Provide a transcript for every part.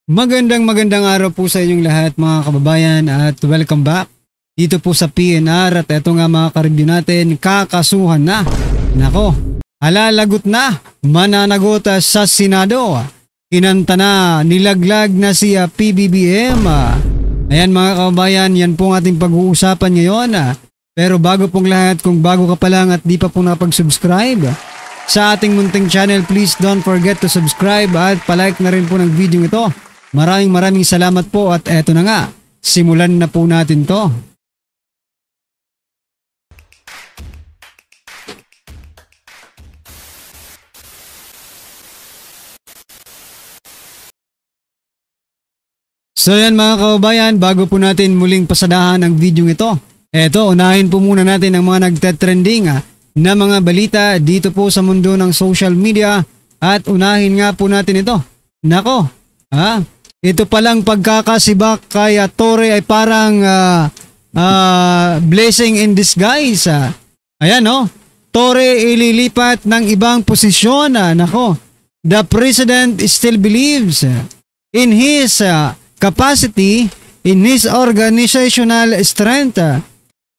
Magandang araw po sa inyong lahat mga kababayan at welcome back dito po sa PNR at eto nga mga ka-review natin, kakasuhan na. Nako, alalagot na, mananagot sa Senado. Kinanta na, nilaglag na si PBBM. Ayan mga kababayan, yan po ang ating pag-uusapan ngayon. Pero bago pong lahat, kung bago ka pa lang at di pa po napag-subscribe sa ating munting channel, please don't forget to subscribe at palike na rin po ng video ito. Maraming salamat po at eto na nga, simulan na po natin to. So yan mga kababayan, bago po natin muling pasadahan ang video ito, eto unahin po muna natin ang mga nagte-trending na mga balita dito po sa mundo ng social media at unahin nga po natin ito. Nako, ito palang pagkakasibak kay Torre ay parang blessing in disguise. Ayan Torre ililipat ng ibang posisyon. Nako, the president still believes in his capacity, in his organizational strength,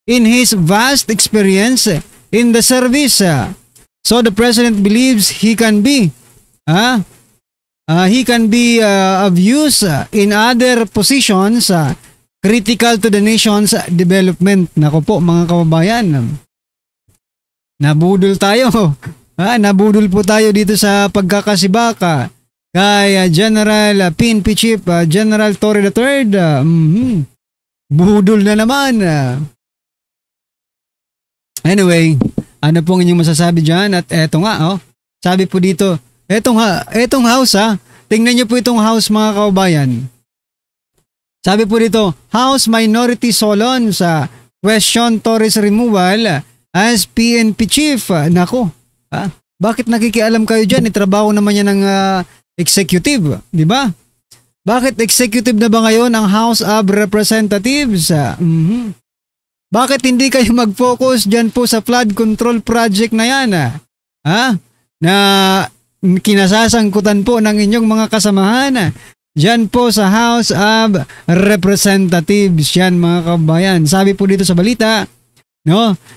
in his vast experience in the service. So the president believes he can be of use in other positions critical to the nation's development. Nako po mga kababayan, nabudol tayo. Nabudol po tayo dito sa pagkakasibaka kay General PNP Chief General Torre III. Budol na naman. Anyway, ano pong inyong masasabi dyan? At eto nga, sabi po dito, etong house tingnan niyo po itong house mga kababayan. Sabi po dito, House Minority Solon sa question Torres removal as PNP Chief. Nako, bakit nakikialam kayo dyan? Itrabaho naman yan ng executive, di ba? Bakit executive na ba ngayon ang House of Representatives? Bakit hindi kayo mag-focus dyan po sa flood control project na yan? Na kinasasangkutan po ng inyong mga kasamahan dyan po sa House of Representatives. Yan mga kabayan. Sabi po dito sa balita,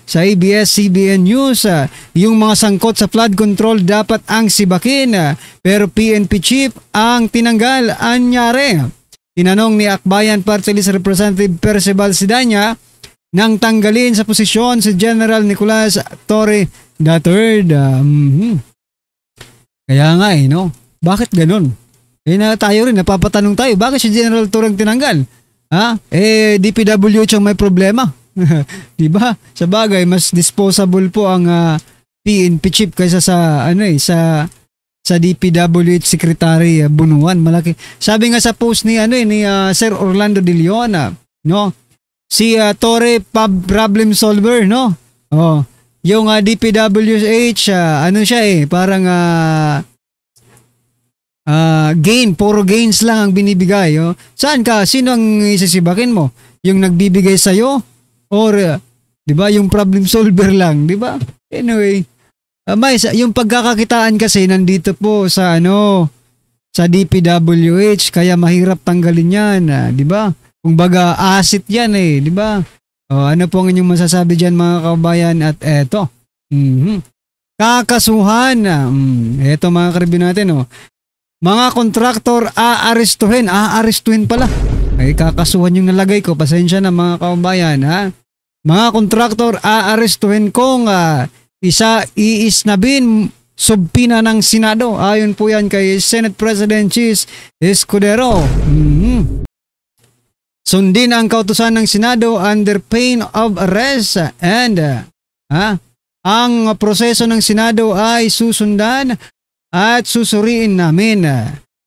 sa ABS-CBN News, yung mga sangkot sa flood control dapat ang sibakin, pero PNP Chief ang tinanggal. Anyari, tinanong ni Akbayan Party List Representative Percival Sidanya nang tanggalin sa posisyon si General Nicolas Torre III. Kaya nga bakit ganun? Tayo rin, napapatanong tayo, bakit si General Torre tinanggal? DPWH ang may problema. Diba? Sa bagay, mas disposable po ang PNP Chief kaysa sa DPWH Secretary Bunuan. Malaki. Sabi nga sa post ni Sir Orlando De Leon, si Torre problem solver, yung DPWH, siya parang puro gains lang ang binibigay. Saan ka? Sino ang isisibakin mo? Yung nagbibigay sa'yo? Or, di ba, yung problem solver lang, di ba? Anyway, yung pagkakakitaan kasi nandito po sa DPWH, kaya mahirap tanggalin yan, di ba? Kung baga, asset yan di ba? Ano po ang inyong masasabi dyan mga kababayan? At eto, kakasuhan. Eto mga ka-review natin. Mga kontraktor aarestuhin pala. Ay, kakasuhan yung nalagay ko. Pasensya na mga kababayan. Mga kontraktor aarestuhin kung iisnabin subpina ng Senado. Ayon po yan kay Senate President Chis Escudero. Sundin ang kautusan ng Senado under pain of arrest and ang proseso ng Senado ay susundan at susuriin namin.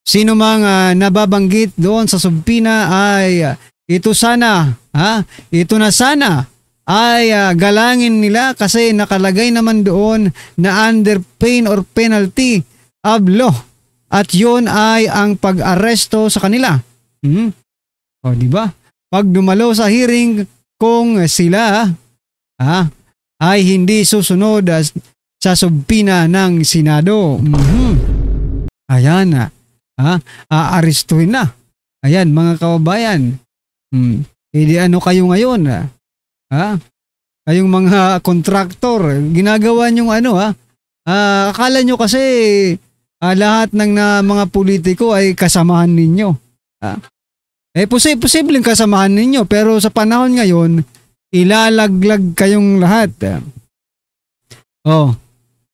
Sino mang nababanggit doon sa subpina ay ito na sana ay galangin nila kasi nakalagay naman doon na under pain or penalty of law at yun ay ang pag-aresto sa kanila. Di ba? Pag dumalo sa hearing kung sila ay hindi susunod sa subpina ng Senado. Ayan aarestuhin na. Ayan, mga kababayan. Di ano kayo ngayon? Kayong mga kontraktor, ginagawa nyong akala nyo kasi lahat ng mga politiko ay kasamahan ninyo. Posibleng kasamahan ninyo, pero sa panahon ngayon, ilalaglag kayong lahat.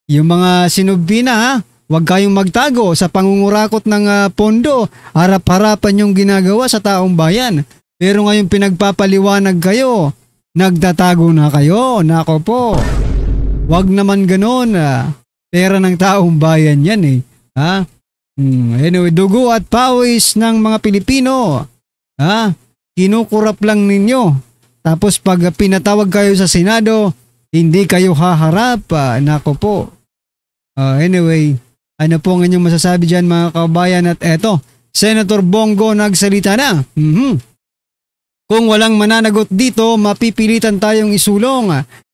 Yung mga sinubi na, huwag kayong magtago sa pangungurakot ng pondo. Harap-harapan yung ginagawa sa taong bayan. Pero ngayon pinagpapaliwanag kayo, nagtatago na kayo. Nako po, huwag naman ganon. Pera ng taong bayan yan Anyway, dugo at pawis ng mga Pilipino. Kinukurap lang ninyo. Tapos pag pinatawag kayo sa Senado, hindi kayo haharap. Nako po. Anyway, ano po ang inyong masasabi dyan mga kababayan? At eto, Senator Bongo nagsalita na. Kung walang mananagot dito, mapipilitan tayong isulong.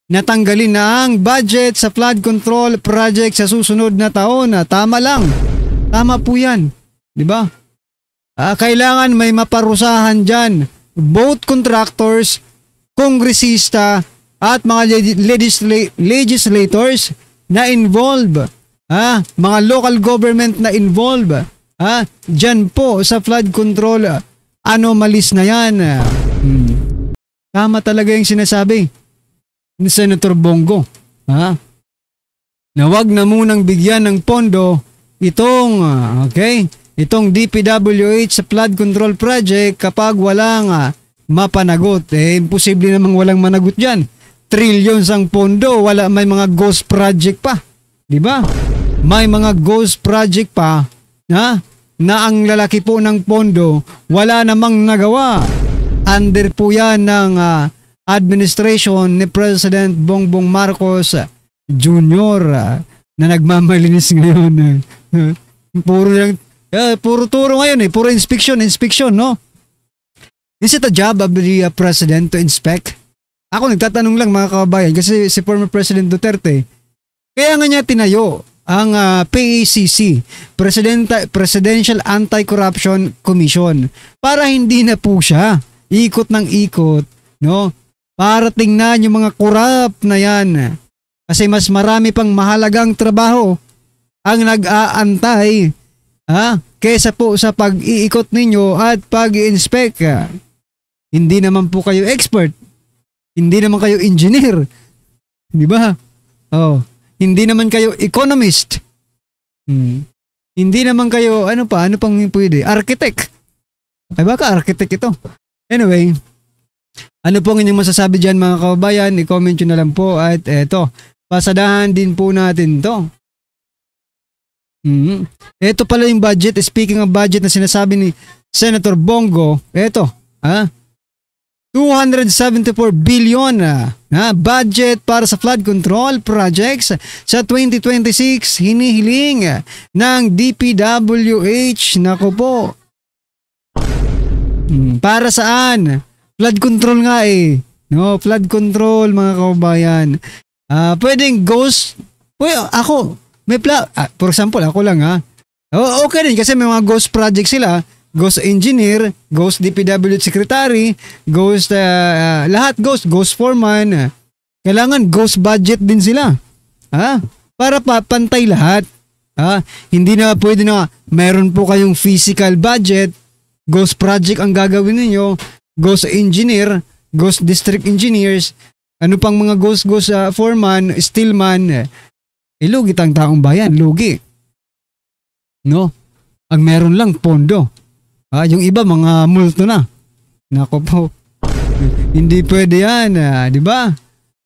Natanggalin na ang budget sa flood control project sa susunod na taon. Tama lang. Tama po yan. Diba? Kailangan may maparusahan dyan. Both contractors, kongresista, at mga legislators na involved. Mga local government na involved. Dyan po sa flood control anomalies na yan. Tama talaga yung sinasabi ni Senator Bongo. Na wag na munang bigyan ng pondo itong DPWH sa flood control project kapag walang mapanagot. Imposible namang walang managot dyan. Trillions ang pondo, may mga ghost project pa. Diba? May mga ghost project pa na ang lalaki po ng pondo wala namang nagawa. Under po yan ng administration ni President Bongbong Marcos Jr. Na nagmamalinis ngayon. Puro turo ngayon puro inspection, no? Is it a job of the president to inspect? Ako nagtatanong lang mga kababayan kasi si former President Duterte, kaya nga niya tinayo ang PACC, Presidential Anti-Corruption Commission, para hindi na po siya ikot ng ikot, no? Para tingnan yung mga corrupt na yan. Kasi mas marami pang mahalagang trabaho ang nag-aantay kesa po sa pag-iikot ninyo at pag-i-inspect. Hindi naman po kayo expert. Hindi naman kayo engineer. Di ba? Hindi naman kayo economist. Hindi naman kayo, ano pang pwede? Architect. Ay baka architect ito. Anyway, ano po ang inyong masasabi dyan mga kababayan? I-comment nyo na lang po at eto, pasadahan din po natin to. Ito pala yung budget. Speaking of budget na sinasabi ni Senator Bongo, eto, 274 billion budget para sa flood control projects sa 2026 hinihiling ng DPWH. Nako po. Para saan? Flood control nga No, flood control mga kababayan. Pwedeng ghost. Ako, for example, ako lang okay din kasi may mga ghost project sila. Ghost engineer, ghost DPWH secretary, ghost lahat ghost foreman. Kailangan ghost budget din sila. Para pantay lahat. Hindi na pwede na meron po kayong physical budget, ghost project ang gagawin niyo, ghost engineer, ghost district engineers, ano pang mga ghost foreman, steelman. Lugi ang taong bayan, lugi. No? Ang meron lang pondo. Yung iba mga multo na. Nako po. Hindi pwede yan, di ba?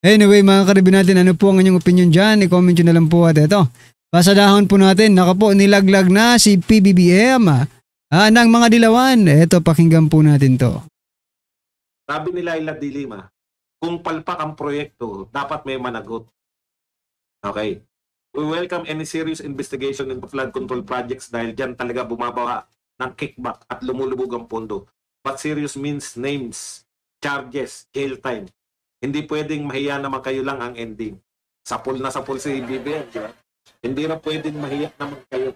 Anyway, mga karibin natin, ano po ang inyong opinion dyan? I-comment nyo na lang po at ito. Pasadahon po natin, nako po, nilaglag na si PBBM ng mga dilawan. Ito, pakinggan po natin to. Sabi nila Ila Dilima, kung palpak ang proyekto, dapat may managot. Okay. We welcome any serious investigation into flood control projects dahil dyan talaga bumabawa ng kickback at lumulubog ang pondo. But serious means names, charges, jail time. Hindi pwedeng mahiya naman kayo lang ang ending. Sapol na sapol si BBM, di ba? Hindi na pwedeng mahiya naman kayo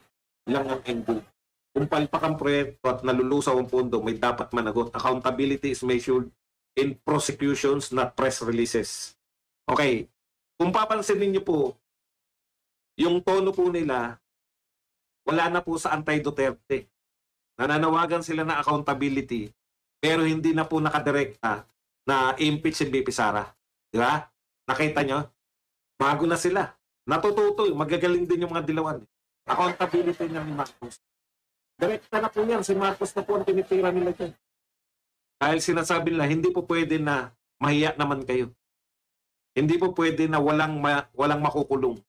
lang ang ending. Kung palpak ang proyekto at nalulusaw ang pondo, may dapat managot. Accountability is measured in prosecutions, not press releases. Okay. Kung papansinin niyo po, yung tono po nila, wala na po sa anti-Duterte. Nananawagan sila na accountability, pero hindi na po nakadirekta na impeach si BP Sara. Di ba? Nakita nyo? Bago na sila. Natututo. Magagaling din yung mga dilawan. Accountability niya ni Marcos. Direkta na po yan. Si Marcos na po ang tinitira nila dyan. Dahil sinasabi nila, hindi po pwede na mahiya naman kayo. Hindi po pwede na walang makukulong.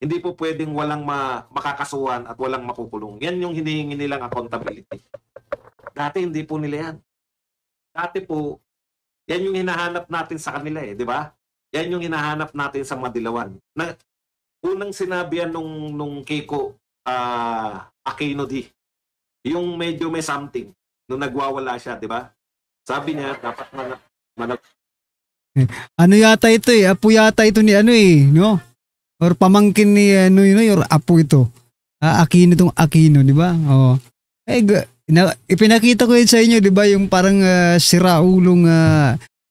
Hindi po pwedeng walang makakasuhan at walang makukulong. Yan yung hinihingi nilang accountability. Dati hindi po nila yan. Dati po, yan yung hinahanap natin sa kanila di ba? Yan yung hinahanap natin sa Madilawan. Unang sinabi yan nung Kiko Aquino D. Yung medyo may something nung nagwawala siya, di ba? Sabi niya, dapat ano yata ito apo yata ito ni no? Or pamangkin ni or apo ito. Aquino itong Aquino, di ba? Oo. Ipinakita ko yun sa inyo, di ba? Yung parang siraulong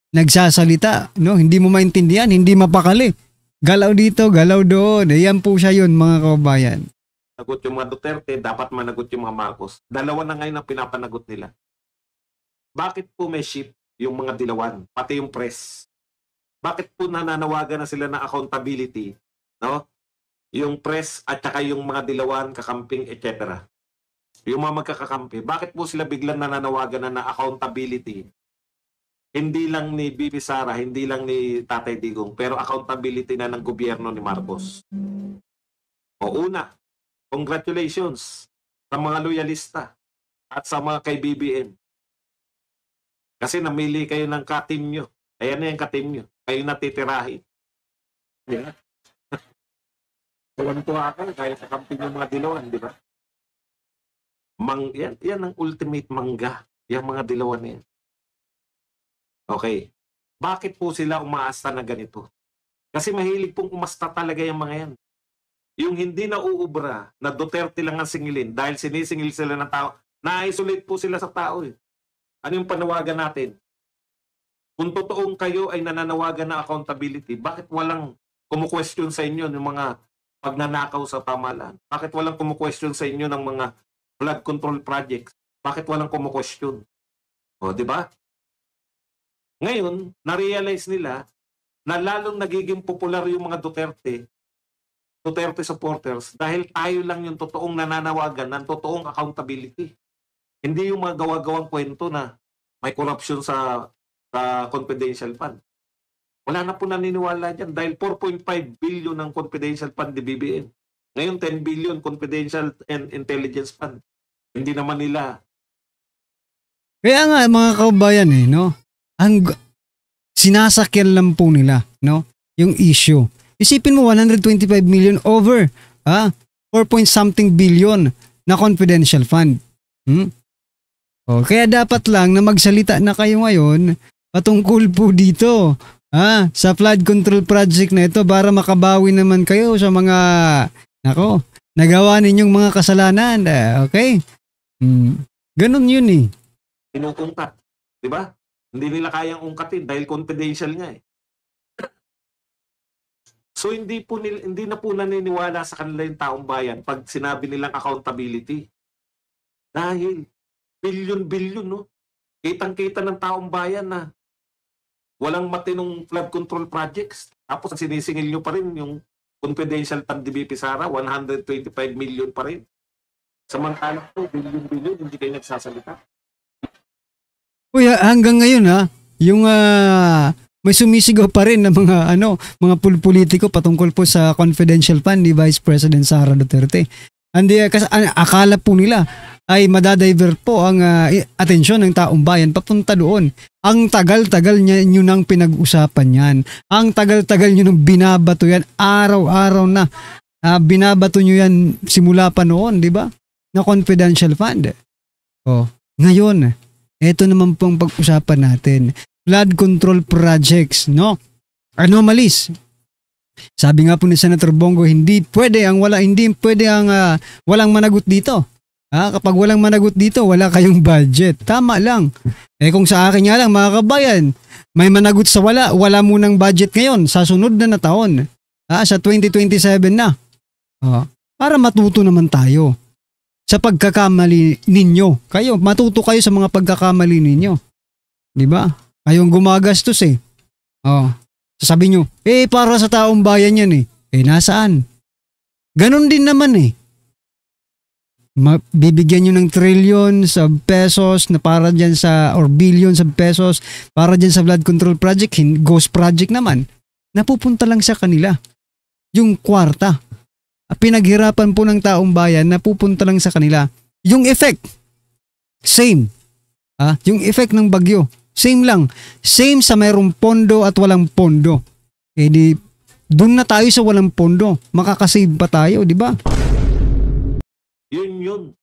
nagsasalita, no? Hindi mo maintindihan, hindi mapakali. Galaw dito, galaw doon. Yan po siya yun, mga kababayan. Nagot yung mga Duterte, dapat managot yung mga Marcos. Dalawa na ngayon ang pinapanagot nila. Bakit po may ship yung mga dilawan, pati yung press? Bakit po nananawagan na sila ng accountability, no? Yung press at saka yung mga dilawan, kakamping, etc. Yung mga magkakakampi, bakit po sila biglang nananawagan na accountability? Hindi lang ni BP Sara, hindi lang ni Tatay Digong, pero accountability na ng gobyerno ni Marcos. O una, congratulations sa mga loyalista at sa mga kay BBM. Kasi namili kayo ng ka-team nyo. Ayan na yung ka-team nyo. Kayo natitirahin. Yeah. Tuwan-tuwa ka, kaya sa camping ng mga dilawan, di ba? Yan ang ultimate mangga. Yung mga dilawan na yan. Okay. Bakit po sila umaasta na ganito? Kasi mahilig pong umasta talaga yung mga yan. Yung hindi na uubra, na Duterte lang ang singilin dahil sinisingil sila ng tao, na-isolate po sila sa tao. Ano yung panawagan natin? Kung totoong kayo ay nananawagan na accountability, bakit walang kumu-question sa inyo ng mga pagnanakaw sa pamahalaan? Bakit walang kumu-question sa inyo ng mga flood control projects? Bakit walang kumu-question? O, di ba? Ngayon, na-realize nila na lalong nagiging popular yung mga Duterte supporters dahil tayo lang yung totoong nananawagan ng totoong accountability. Hindi yung mga gawa-gawang kwento na may corruption sa confidential fund. Wala na po naniniwala dyan dahil 4.5 billion ng confidential fund ni BBM. Ngayon 10 billion confidential and intelligence fund. Hindi naman nila. Kaya nga mga kababayan no? Ang sinasakyan lang po nila, no? Yung issue. Isipin mo 125 million over 4 point something billion na confidential fund. Kaya dapat lang na magsalita na kayo ngayon patungkol po dito sa flood control project na ito para makabawi naman kayo sa mga nagawa ninyong mga kasalanan. Okay? Ganun yun Inungkat. Diba? Hindi nila kayang ungkatin dahil confidential nga So hindi na po naniniwala sa kanila yung taong bayan pag sinabi nilang accountability. Dahil billion-billion, no? Kitang-kita ng taong bayan na walang matinong flood control projects. Tapos sinisingil nyo pa rin yung confidential fund ni BP Sara, 125 million pa rin. Samantalang po, billion-billion, hindi kayo nagsasalita. Uy, hanggang ngayon yung may sumisigaw pa rin ng mga politiko patungkol po sa confidential fund ni Vice President Sara Duterte. Kasi akala po nila ay madadivert po ang atensyon ng taong bayan papunta doon. Ang tagal-tagal nyo nang pinag-usapan yan. Ang tagal-tagal nyo nang binabato yan. Araw-araw na binabato nyo yan simula pa noon, di ba? Na confidential fund. Ngayon, ito naman pong pag-usapan natin. Flood control projects, no? Anomalies. Sabi nga po ni Senator Bongo, hindi pwede ang walang managot dito. Kapag walang managot dito, wala kayong budget. Tama lang. Kung sa akin nga lang, mga kabayan, may managot sa wala munang budget ngayon sa sunod na taon. Sa 2027 na. Para matuto naman tayo sa pagkakamali ninyo. Matuto kayo sa mga pagkakamali ninyo. Di ba? Kayong gumagastos eh. Sasabihin nyo, para sa taong bayan yan eh. Nasaan? Ganon din naman eh. Bibigyan nyo ng trillions of pesos na para dyan or billions of pesos para dyan sa flood control project, ghost project naman, napupunta lang sa kanila. Yung kwarta. Pinaghirapan po ng taong bayan, napupunta lang sa kanila. Yung effect, same. Yung effect ng bagyo, same lang. Same sa mayroong pondo at walang pondo. Doon na tayo sa walang pondo. Makakasave pa tayo, di ba? Yun.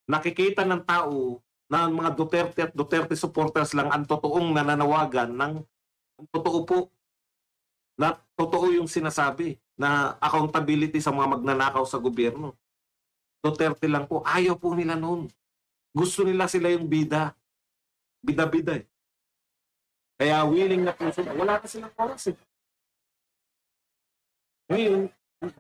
Nakikita ng tao na mga Duterte at Duterte supporters lang ang totoong nananawagan ng totoo po. Na totoo yung sinasabi na accountability sa mga magnanakaw sa gobyerno. Duterte lang po. Ayaw po nila noon. Gusto nila sila yung bida. Bida-bida eh. Kaya willing na po sila. Wala na silang oras eh. Ngayon,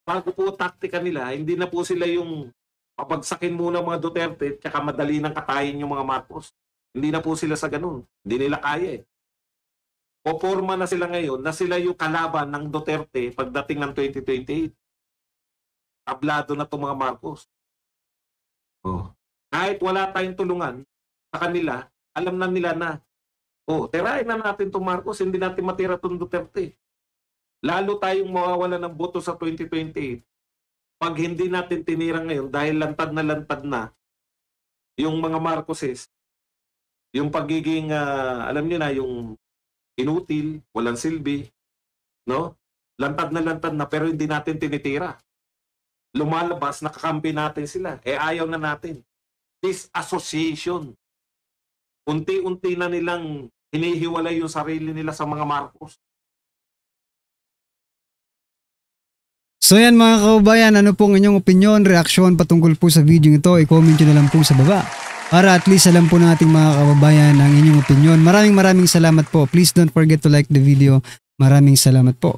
bago po taktika nila, hindi na po sila yung papagsakin muna mga Duterte tsaka madali nang katayin yung mga Marcos. Hindi na po sila sa ganun. Hindi nila kaya eh. Poporma na sila ngayon na sila yung kalaban ng Duterte pagdating ng 2028. Tablado na itong mga Marcos. Kahit wala tayong tulungan sa kanila, alam na nila na, tirahin na natin itong Marcos, hindi natin matira itong Duterte. Lalo tayong mawawala ng boto sa 2028 pag hindi natin tinira ngayon dahil lantad na yung mga Marcoses, yung pagiging, alam niyo na, yung inutil, walang silbi, no? Lantad na pero hindi natin tinitira. Lumalabas, nakakampi natin sila. Ayaw na natin. Disassociation. Unti-unti na nilang hinihiwalay yung sarili nila sa mga Marcos. So yan mga kababayan, ano pong inyong opinion, reaksyon patungkol po sa video ito, i-comment nyo na lang po sa baba. Para at least alam po nating mga kababayan ang inyong opinion. Maraming salamat po. Please don't forget to like the video. Maraming salamat po.